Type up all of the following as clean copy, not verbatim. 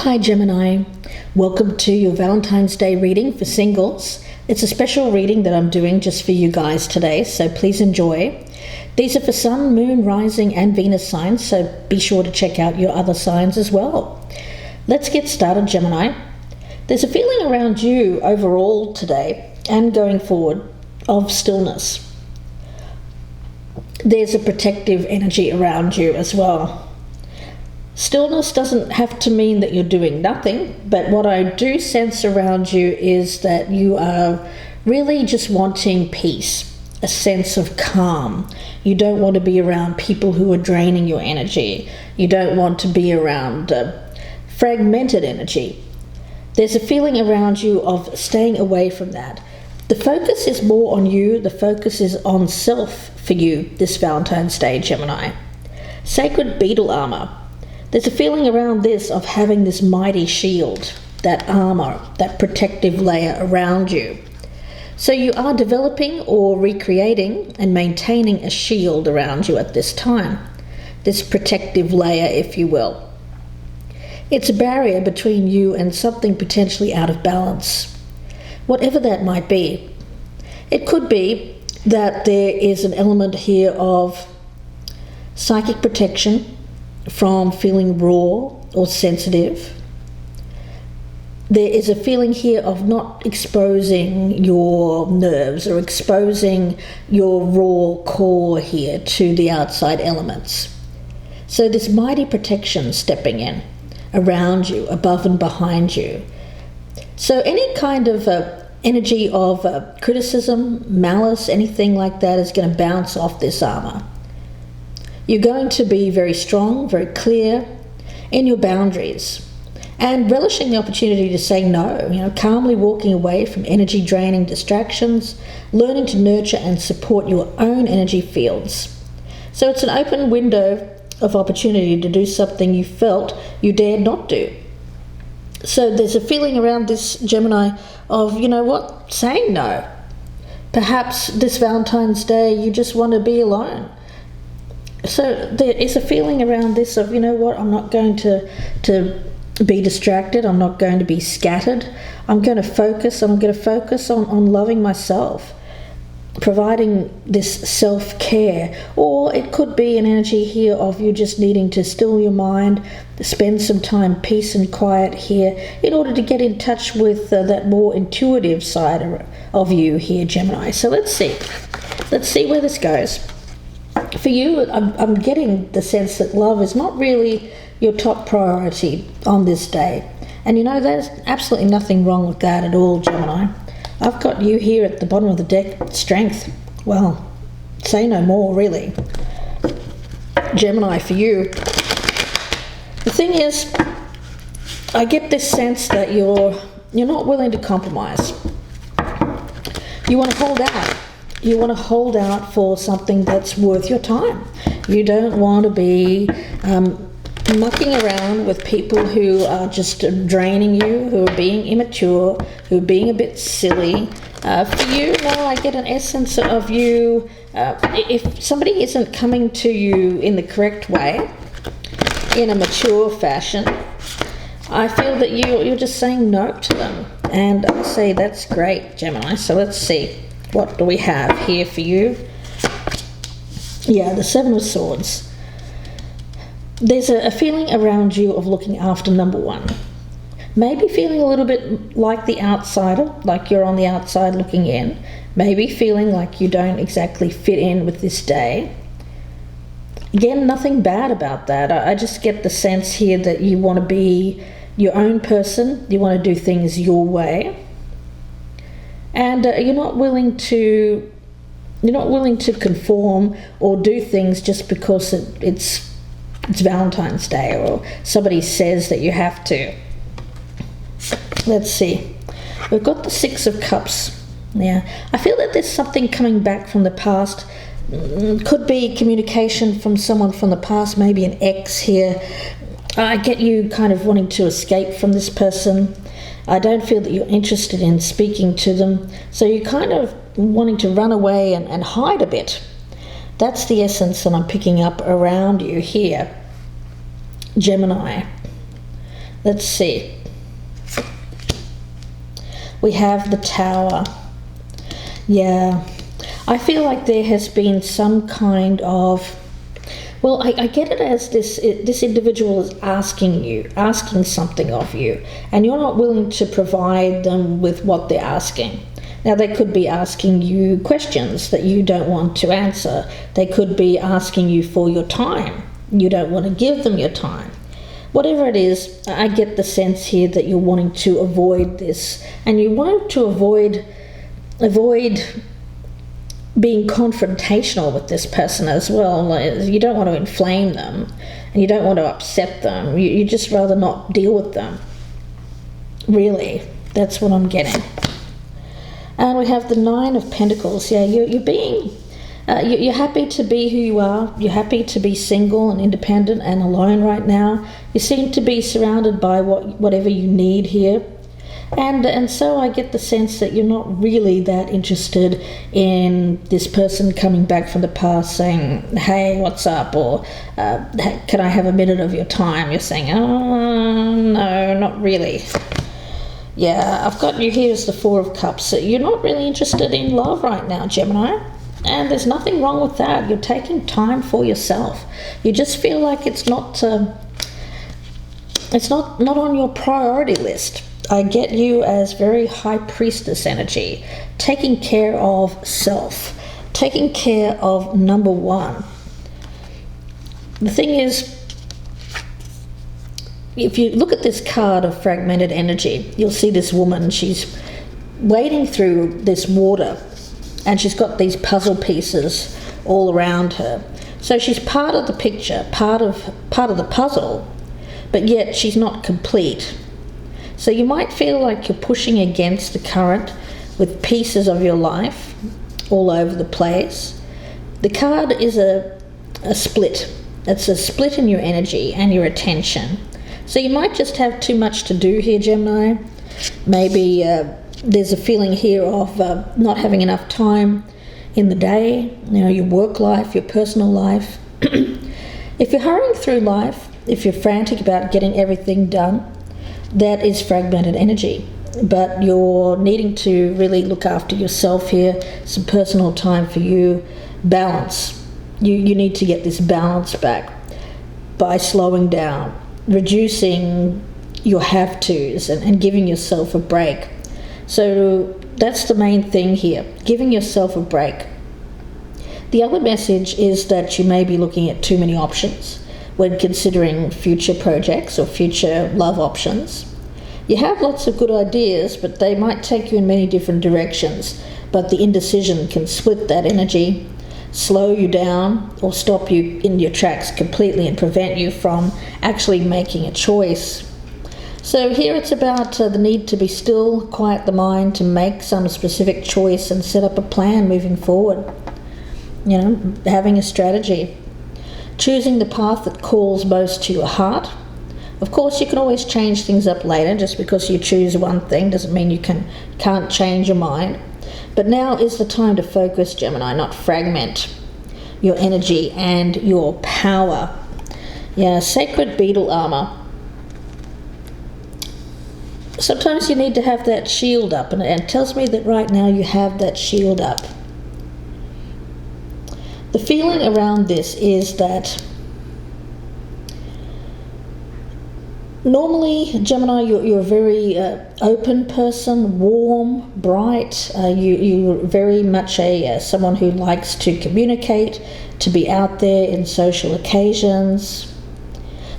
Hi Gemini, welcome to your Valentine's Day reading for singles. It's a special reading that I'm doing just for you guys today, so please enjoy. These are for Sun, Moon, Rising and Venus signs, so be sure to check out your other signs as well. Let's get started, Gemini. There's a feeling around you overall today and going forward of stillness. There's a protective energy around you as well. Stillness doesn't have to mean that you're doing nothing, but what I do sense around you is that you are really just wanting peace, a sense of calm. You don't want to be around people who are draining your energy. You don't want to be around fragmented energy. There's a feeling around you of staying away from that. The focus is more on you. The focus is on self for you this Valentine's Day, Gemini. Sacred beetle armor. There's a feeling around this of having this mighty shield, that armor, that protective layer around you. So you are developing or recreating and maintaining a shield around you at this time, this protective layer, if you will. It's a barrier between you and something potentially out of balance, whatever that might be. It could be that there is an element here of psychic protection from feeling raw or sensitive. There is a feeling here of not exposing your nerves or exposing your raw core here to the outside elements. So this mighty protection stepping in around you, above and behind you. So any kind of energy of criticism, malice, anything like that is going to bounce off this armor. You're going to be very strong, very clear in your boundaries and relishing the opportunity to say no, calmly walking away from energy draining distractions, learning to nurture and support your own energy fields. So it's an open window of opportunity to do something you felt you dared not do. So there's a feeling around this, Gemini, of, saying no. Perhaps this Valentine's Day you just want to be alone. So there is a feeling around this of, I'm not going to be distracted. I'm not going to be scattered. I'm going to focus on loving myself, providing this self-care. Or it could be an energy here of you just needing to still your mind, spend some time peace and quiet here in order to get in touch with that more intuitive side of you here, Gemini. So let's see where this goes. For you, I'm getting the sense that love is not really your top priority on this day. And there's absolutely nothing wrong with that at all, Gemini. I've got you here at the bottom of the deck, strength. Well, say no more, really. Gemini, for you, the thing is, I get this sense that you're not willing to compromise. You want to hold out. You want to hold out for something that's worth your time. You don't want to be mucking around with people who are just draining you, who are being immature, who are being a bit silly. For you, I get an essence of you, if somebody isn't coming to you in the correct way, in a mature fashion, I feel that you're just saying no to them. And I say that's great, Gemini. So let's see. What do we have here for you? Yeah, the Seven of Swords. There's a feeling around you of looking after number one. Maybe feeling a little bit like the outsider, like you're on the outside looking in. Maybe feeling like you don't exactly fit in with this day. Again, nothing bad about that. I just get the sense here that you want to be your own person. You want to do things your way. And you're not willing to conform or do things just because it's Valentine's Day or somebody says that you have to. Let's see. We've got the Six of Cups. Yeah, I feel that there's something coming back from the past. Could be communication from someone from the past, maybe an ex here. I get you kind of wanting to escape from this person. I don't feel that you're interested in speaking to them. So you're kind of wanting to run away and hide a bit. That's the essence that I'm picking up around you here, Gemini. Let's see. We have the Tower. Yeah, I feel like there has been some kind of, well, I get it as this individual is asking something of you, and you're not willing to provide them with what they're asking. Now, they could be asking you questions that you don't want to answer. They could be asking you for your time. You don't want to give them your time. Whatever it is, I get the sense here that you're wanting to avoid this, and you want to avoid being confrontational with this person as well. You don't want to inflame them, and you don't want to upset them. You just rather not deal with them. Really, that's what I'm getting. And we have the Nine of Pentacles. Yeah, you're happy to be who you are. You're happy to be single and independent and alone right now. You seem to be surrounded by whatever you need here. And so I get the sense that you're not really that interested in this person coming back from the past saying, hey, what's up? Or can I have a minute of your time? You're saying, oh, no, not really. Yeah, I've got you here as the Four of Cups. So you're not really interested in love right now, Gemini. And there's nothing wrong with that. You're taking time for yourself. You just feel like it's not on your priority list. I get you as very High Priestess energy, taking care of self, taking care of number one. The thing is, if you look at this card of fragmented energy, you'll see this woman, she's wading through this water, and she's got these puzzle pieces all around her. So she's part of the picture, part of the puzzle, but yet she's not complete. So you might feel like you're pushing against the current with pieces of your life all over the place. The card is a split. It's a split in your energy and your attention. So you might just have too much to do here, Gemini. Maybe there's a feeling here of not having enough time in the day, your work life, your personal life. If you're hurrying through life, if you're frantic about getting everything done, that is fragmented energy. But you're needing to really look after yourself here, some personal time for you, balance. You need to get this balance back by slowing down, reducing your have-tos and giving yourself a break. So that's the main thing here, giving yourself a break. The other message is that you may be looking at too many options when considering future projects or future love options. You have lots of good ideas, but they might take you in many different directions. But the indecision can split that energy, slow you down, or stop you in your tracks completely and prevent you from actually making a choice. So here it's about the need to be still, quiet the mind, to make some specific choice and set up a plan moving forward. Having a strategy. Choosing the path that calls most to your heart. Of course, you can always change things up later. Just because you choose one thing doesn't mean you can't change your mind. But now is the time to focus, Gemini, not fragment your energy and your power. Yeah, sacred beetle armor. Sometimes you need to have that shield up, and it tells me that right now you have that shield up. The feeling around this is that normally, Gemini, you're a very open person, warm, bright. You're very much someone who likes to communicate, to be out there in social occasions.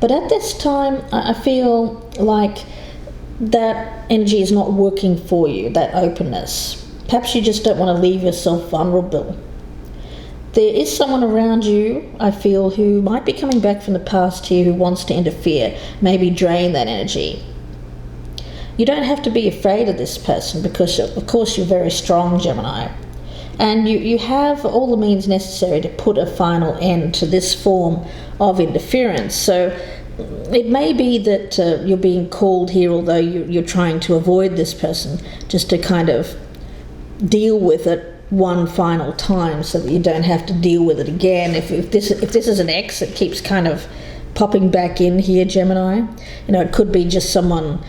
But at this time, I feel like that energy is not working for you, that openness. Perhaps you just don't want to leave yourself vulnerable. There is someone around you, I feel, who might be coming back from the past here, who wants to interfere, maybe drain that energy. You don't have to be afraid of this person because, of course, you're very strong, Gemini. And you have all the means necessary to put a final end to this form of interference. So it may be that you're being called here, although you're trying to avoid this person, just to kind of deal with it one final time so that you don't have to deal with it again. If this is an ex that keeps kind of popping back in here, Gemini. It could be just someone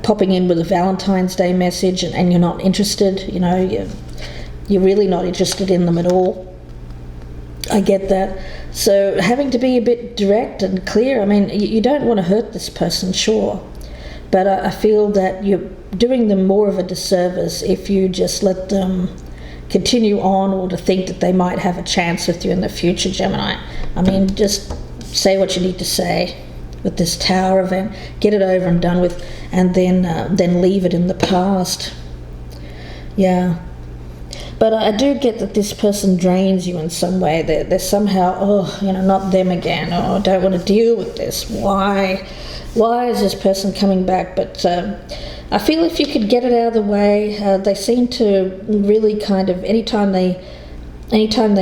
popping in with a Valentine's Day message and you're not interested. You're really not interested in them at all. I get that. So having to be a bit direct and clear. I mean, you don't want to hurt this person, sure, but I feel that you're doing them more of a disservice if you just let them continue on, or to think that they might have a chance with you in the future, Gemini. I mean, just say what you need to say with this Tower event, get it over and done with, and then leave it in the past. Yeah. But I do get that this person drains you in some way. They're somehow, not them again. Oh, I don't want to deal with this. Why is this person coming back? But I feel if you could get it out of the way, they seem to really kind of, anytime they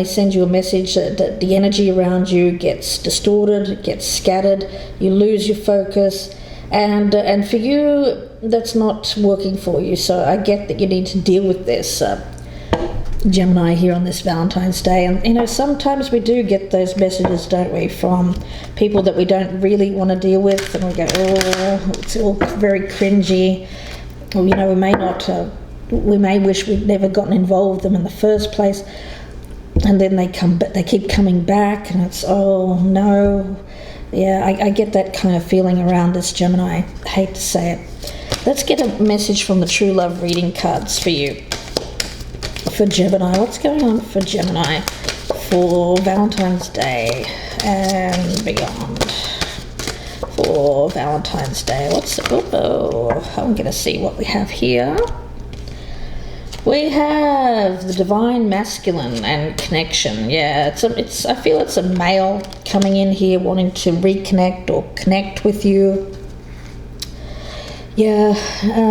send you a message, that the energy around you gets distorted, gets scattered, you lose your focus. And for you, that's not working for you. So I get that you need to deal with this, Gemini, here on this Valentine's Day. And sometimes we do get those messages, don't we, from people that we don't really want to deal with, and we go, oh, it's all very cringy. Or, we may wish we'd never gotten involved with them in the first place, and then they keep coming back, and it's, oh no. Yeah, I get that kind of feeling around this, Gemini. I hate to say it. Let's get a message from the True Love reading cards for you. For Gemini, what's going on for Gemini for Valentine's Day and beyond? For Valentine's Day, I'm going to see what we have here. We have the Divine Masculine and connection. Yeah, I feel it's a male coming in here wanting to reconnect or connect with you. Yeah,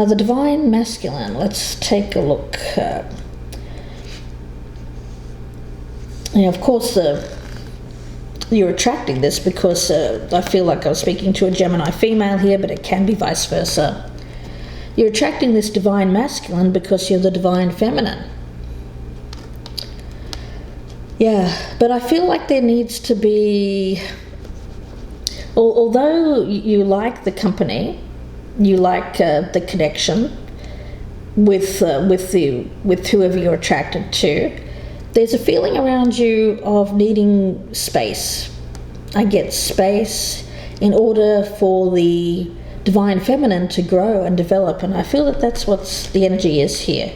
the Divine Masculine. Let's take a look. Of course, you're attracting this because I feel like I was speaking to a Gemini female here, but it can be vice versa. You're attracting this Divine Masculine because you're the Divine Feminine. Yeah, but I feel like there needs to be, although you like the company, you like the connection with whoever you're attracted to, there's a feeling around you of needing space. I get space in order for the Divine Feminine to grow and develop, and I feel that that's what the energy is here.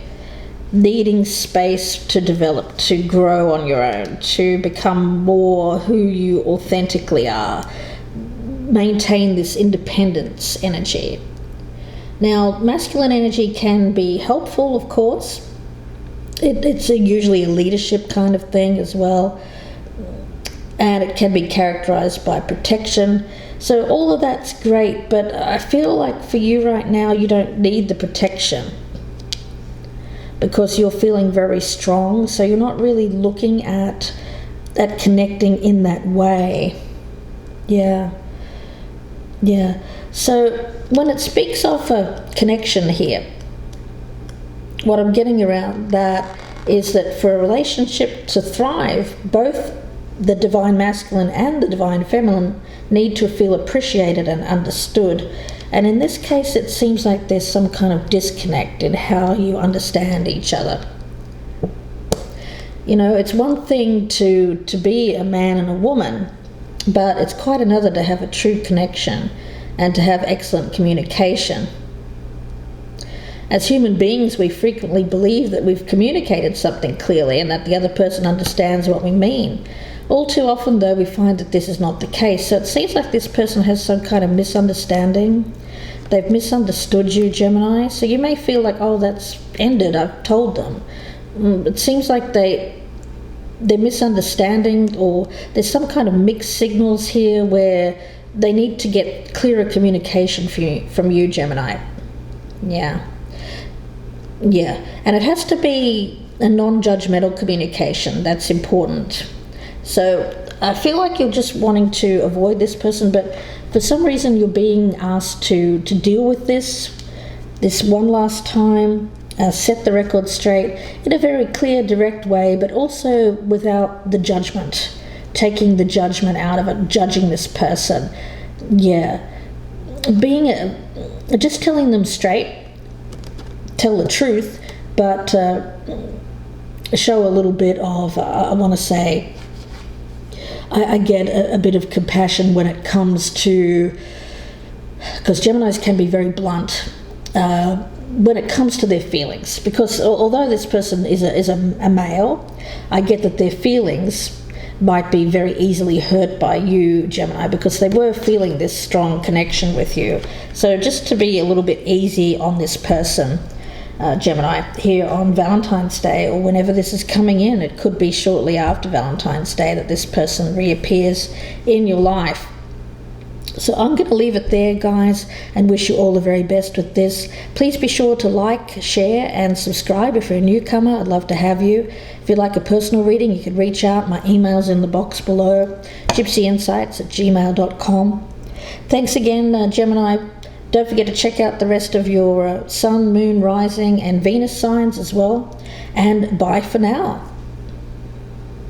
Needing space to develop, to grow on your own, to become more who you authentically are. Maintain this independence energy. Now, masculine energy can be helpful, of course. It's usually a leadership kind of thing as well, and it can be characterized by protection. So all of that's great, but I feel like for you right now, you don't need the protection because you're feeling very strong, so you're not really looking at connecting in that way. Yeah. So when it speaks of a connection here, what I'm getting around that is that for a relationship to thrive, both the Divine Masculine and the Divine Feminine need to feel appreciated and understood. And in this case, it seems like there's some kind of disconnect in how you understand each other. It's one thing to be a man and a woman, but it's quite another to have a true connection and to have excellent communication. As human beings, we frequently believe that we've communicated something clearly and that the other person understands what we mean. All too often, though, we find that this is not the case. So it seems like this person has some kind of misunderstanding. They've misunderstood you, Gemini. So you may feel like, oh, that's ended, I've told them. It seems like they're misunderstanding, or there's some kind of mixed signals here where they need to get clearer communication from you, Gemini. Yeah, and it has to be a non-judgmental communication. That's important. So I feel like you're just wanting to avoid this person, but for some reason you're being asked to deal with this one last time, set the record straight in a very clear, direct way, but also without the judgment. taking the judgment out of it, judging this person. Yeah. Just telling them straight, tell the truth, but show a little bit of, I want to say, I get a bit of compassion when it comes to, because Geminis can be very blunt when it comes to their feelings. Because although this person is a male, I get that their feelings might be very easily hurt by you, Gemini, because they were feeling this strong connection with you. So just to be a little bit easy on this person, Gemini, here on Valentine's Day, or whenever this is coming in, it could be shortly after Valentine's Day that this person reappears in your life. So I'm going to leave it there, guys, and wish you all the very best with this. Please be sure to like, share, and subscribe. If you're a newcomer, I'd love to have you. If you'd like a personal reading, you can reach out. My email's in the box below, gypsyinsights@gmail.com. Thanks again, Gemini. Don't forget to check out the rest of your Sun, Moon, Rising, and Venus signs as well. And bye for now.